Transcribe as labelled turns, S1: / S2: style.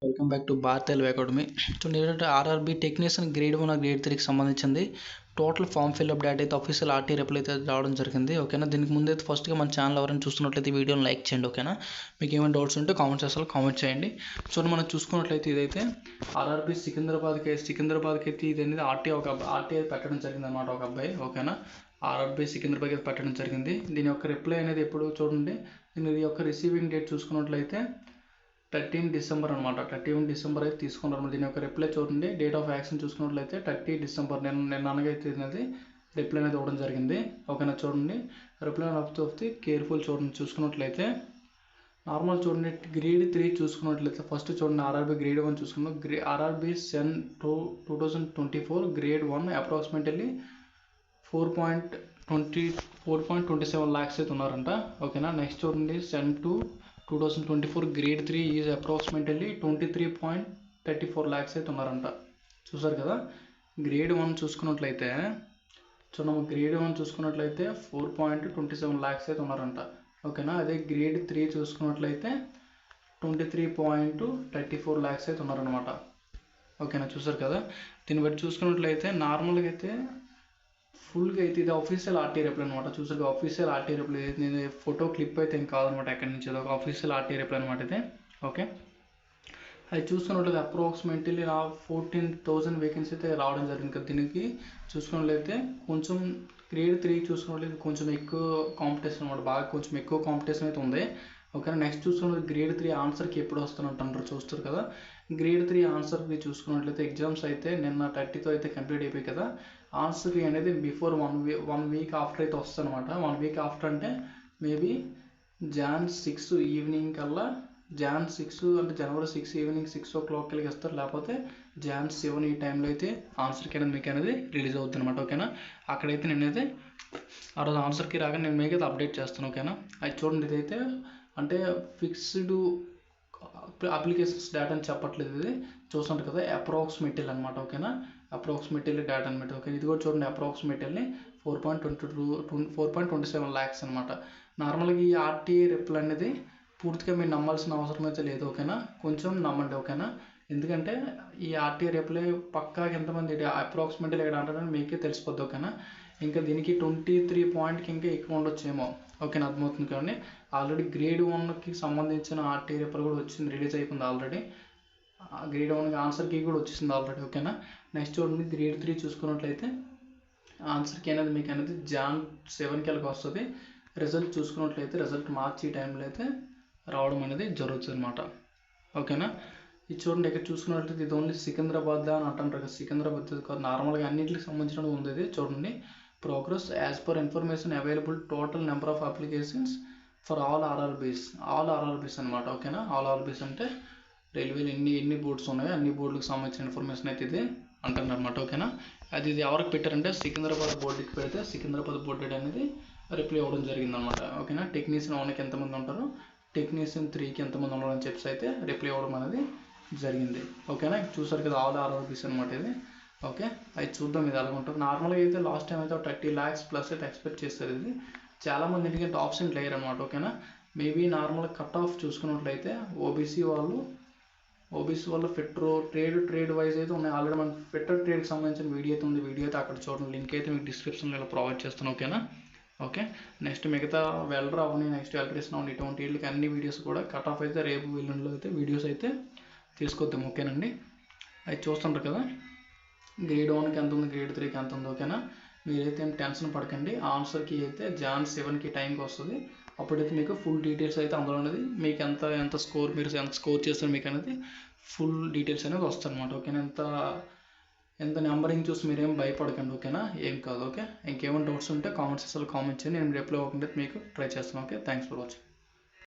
S1: Welcome back to Bharat Telugu academy. చూడండి ఏంటంటే RRB technician grade 1 grade 3కి సంబంధించింది టోటల్ ఫామ్ ఫిల్అప్ డేటా అయితే ఆఫీషియల్ ఆర్టీ రిప్లై అయితే రావడం జరిగింది. ఓకేనా, దీనికి ముందు అయితే ఫస్ట్గా మన ఛానల్ ఎవరైనా చూస్తున్నట్లయితే వీడియోని లైక్ చేయండి. ఓకేనా, మీకు ఏమైనా డౌట్స్ ఉంటే కామెంట్ సెక్షన్లో కామెంట్ చేయండి. సో మనం చూసుకున్నట్లయితే ఇదైతే ఆర్ఆర్బీ సికింద్రాబాద్కి అయితే ఇది అనేది ఆర్టీ పెట్టడం జరిగింది అనమాట, ఒక అబ్బాయి. ఓకేనా, ఆర్ఆర్బీ సికింద్రాబాద్కి అయితే పెట్టడం జరిగింది. దీని యొక్క రిప్లై అనేది ఎప్పుడు చూడండి, దీని యొక్క రిసీవింగ్ డేట్ చూసుకున్నట్లయితే 13 డిసెంబర్ అనమాట. 31 డిసెంబర్ అయితే తీసుకున్నారు. దీని యొక్క రిప్లై చూడండి, డేట్ ఆఫ్ యాక్షన్ చూసుకున్నట్లయితే 30 డిసెంబర్ నిన్న అనగైతే అనేది రిప్లై అనేది ఇవ్వడం జరిగింది. ఓకేనా, చూడండి రిప్లై ఆఫ్ ది కేర్ఫుల్ చూడండి. చూసుకున్నట్లయితే నార్మల్ చూడండి, గ్రేడ్ 3 చూసుకున్నట్లయితే ఫస్ట్ చూడండి ఆర్ఆర్బీ గ్రేడ్ 1 చూసుకున్నాం. ఆర్ఆర్బీ సెన్ 2024 గ్రేడ్ 1 అప్రాక్సిమేట్లీ 4.27 lakhs అయితే ఉన్నారంట. ఓకేనా, నెక్స్ట్ చూడండి సెన్ 2024 గ్రేడ్ 3 ఈజ్ అప్రాక్సిమేట్లీ 23.34 lakhs అయితే ఉన్నారంట. చూసారు కదా, గ్రేడ్ 1 చూసుకున్నట్లయితే చూడండి, గ్రేడ్ 1 చూసుకున్నట్లయితే 4.27 lakhs అయితే ఉన్నారంట. ఓకేనా, అదే గ్రేడ్ 3 చూసుకున్నట్లయితే 23.34 lakhs అయితే ఉన్నారనమాట. ఓకేనా, చూసారు కదా, దీన్ని బట్టి చూసుకున్నట్లయితే నార్మల్గా అయితే ఫుల్గా అయితే ఇది ఆఫీషియల్ ఆర్టీ రిప్లై అనమాట. చూసారు, ఆఫీషియల్ ఆర్టీ రిప్లై నేను ఫోటో క్లిప్ అయితే ఏం కాదనమాట ఎక్కడి నుంచి, ఒక ఆఫీషియల్ ఆర్టీ రిప్లై అనమాట ఇది. ఓకే, అది చూసుకున్నట్లయితే అప్రాక్సిమేట్లీ 14,000 వేకెన్సీ అయితే రావడం జరిగింది కదా. దీనికి చూసుకున్నట్లయితే కొంచెం గ్రేడ్ 3 చూసుకున్నట్లయితే కొంచెం ఎక్కువ కాంపిటీషన్ అనమాట, బాగా కొంచెం ఎక్కువ కాంపిటీషన్ అయితే ఉంది. ఓకేనా, నెక్స్ట్ చూసుకున్నట్లయితే గ్రేడ్ 3 ఆన్సర్కి ఎప్పుడు వస్తున్నట్టు చూస్తారు కదా. గ్రేడ్ 3 ఆన్సర్కి చూసుకున్నట్లయితే ఎగ్జామ్స్ అయితే నిన్న 30తో అయితే కంప్లీట్ అయిపోయి కదా. ఆన్సర్కి అనేది బిఫోర్ 1 వీక్ ఆఫ్టర్ అయితే వస్తుంది అనమాట. 1 వీక్ ఆఫ్టర్ అంటే మేబీ Jan 6 ఈవినింగ్ కల్లా, Jan 6 అంటే జనవరి 6 ఈవినింగ్ 6 o'clock కలిగి ఇస్తారు, లేకపోతే Jan 7 ఈ టైంలో అయితే ఆన్సర్కి అనేది మీకు అనేది రిలీజ్ అవుతుంది అనమాట. ఓకేనా, అక్కడైతే నేనైతే ఆ రోజు ఆన్సర్కి రాగా నేను మీకు అయితే అప్డేట్ చేస్తాను. ఓకేనా, అది చూడండి, ఇదైతే అంటే ఫిక్స్డ్ అప్లికేషన్స్ డేటా అని చెప్పట్లేదు, ఇది చూస్తుంటారు కదా అప్రాక్సిమేట్లీ అనమాట. ఓకేనా, అప్రాక్సిమేట్లీ డేటా అనమాట. ఓకే, ఇది కూడా చూడండి అప్రాక్సిమేట్లీ 4.27 lakhs అనమాట. నార్మల్గా ఈ ఆర్టీఏ రిప్లై అనేది పూర్తిగా మీరు నమ్మాల్సిన అవసరం అయితే లేదు. ఓకేనా, కొంచెం నమ్మండి. ఓకేనా, ఎందుకంటే ఈ ఆర్టీఏ రిప్లై పక్కాగా ఎంతమంది అప్రాక్సిమేట్లీ ఇక్కడ అంటారని మీకే తెలిసిపోద్ది. ఓకేనా, ఇంకా దీనికి 23 పాయింట్కి ఇంకా ఎక్కువ ఉండొచ్చేమో. ఓకేనా, అర్థమవుతుంది కదండి. ఆల్రెడీ గ్రేడ్ 1కి సంబంధించిన ఆర్టీ రిప్లై కూడా వచ్చింది, రిలీజ్ అయిపోయింది ఆల్రెడీ. గ్రేడ్ 1కి ఆన్సర్కి కూడా వచ్చేసింది ఆల్రెడీ. ఓకేనా, నెక్స్ట్ చూడండి గ్రేడ్ 3 చూసుకున్నట్లయితే ఆన్సర్కి అనేది మీకు అనేది Jan 7 కల్లా వస్తుంది. రిజల్ట్ చూసుకున్నట్లయితే రిజల్ట్ మార్చి టైంలో అయితే రావడం అనేది జరుగుతుంది అనమాట. ఓకేనా, ఇది చూడండి ఇక్కడ చూసుకున్నట్లయితే ఇది ఓన్లీ సికింద్రాబాద్ అని అంటారు కదా, సికింద్రాబాద్ కాదు, నార్మల్గా అన్నింటికి సంబంధించిన ఉంది. ఇది చూడండి, progress as per information available total number of applications for all RRBs అనమాట. ఓకేనా, ఆల్ ఆర్ఆర్బీస్ అంటే రైల్వేలు ఎన్ని బోర్డ్స్ ఉన్నాయో అన్ని బోర్డులకు సంబంధించిన ఇన్ఫర్మేషన్ అయితే ఇది అంటున్నారు అనమాట. ఓకేనా, అది ఎవరికి పెట్టారంటే సికింద్రాబాద్ బోర్డుకి పెడితే సికింద్రాబాద్ బోర్డు అనేది రిప్లై ఇవ్వడం జరిగిందనమాట. ఓకేనా, టెక్నీషియన్ 1కి ఎంతమంది ఉంటారు, టెక్నీషియన్ 3కి ఎంతమంది ఉన్నారని చెప్పి అయితే రిప్లై ఇవ్వడం అనేది జరిగింది. ఓకేనా, చూసారు కదా ఆల్ ఆర్ఆర్బీస్ అనమాట ఇది. ఓకే, అది చూద్దాం ఇది ఎలా ఉంటుంది. నార్మల్గా అయితే లాస్ట్ టైం అయితే 30 lakhs ప్లస్ అయితే ఎక్స్పెక్ట్ చేస్తారు. ఇది చాలామంది ఎందుకంటే ఆప్షన్ లేయర్ అనమాట. ఓకేనా, మేబీ నార్మల్ కట్ ఆఫ్ చూసుకున్నట్లయితే ఓబీసీ వాళ్ళు ట్రేడ్ వైజ్ అయితే ఉన్నాయి. ఆల్రెడీ మన ట్రేడ్కి సంబంధించిన వీడియో అయితే ఉంది. వీడియో అయితే అక్కడ చూడండి, లింక్ అయితే మీకు డిస్క్రిప్షన్లో ఇలా ప్రొవైడ్ చేస్తాను. ఓకేనా, ఓకే, నెక్స్ట్ మిగతా వెల్డర్ అవని, నెక్స్ట్ ఎలక్ట్రీషియన్ అవని, ఇటువంటి వీళ్ళకి అన్ని వీడియోస్ కూడా కట్ ఆఫ్ అయితే రేపు వీళ్ళలో అయితే వీడియోస్ అయితే తీసుకొద్దాం. ఓకేనండి, అది చూస్తుంటారు కదా గ్రేడ్ 1కి ఎంత ఉంది, గ్రేడ్ 3కి ఎంత ఉంది. ఓకేనా, మీరైతే ఏం టెన్షన్ పడకండి. ఆన్సర్కి అయితే Jan 7కి టైంకి వస్తుంది. అప్పుడైతే మీకు ఫుల్ డీటెయిల్స్ అయితే అందులో అనేది మీకు ఎంత స్కోర్ మీరు ఎంత స్కోర్ చేస్తారు మీకు అనేది ఫుల్ డీటెయిల్స్ అనేది వస్తుంది అనమాట. ఓకేనా, ఎంత నెంబరింగ్ చూసి మీరేం భయపడకండి. ఓకేనా, ఏం కాదు. ఓకే, ఇంకేమైనా డౌట్స్ ఉంటే కామెంట్ సెక్షన్లో కామెంట్ చేయండి, నేను రిప్లై అవ్వకుండా మీకు ట్రై చేస్తాను. Okay, thanks for watching.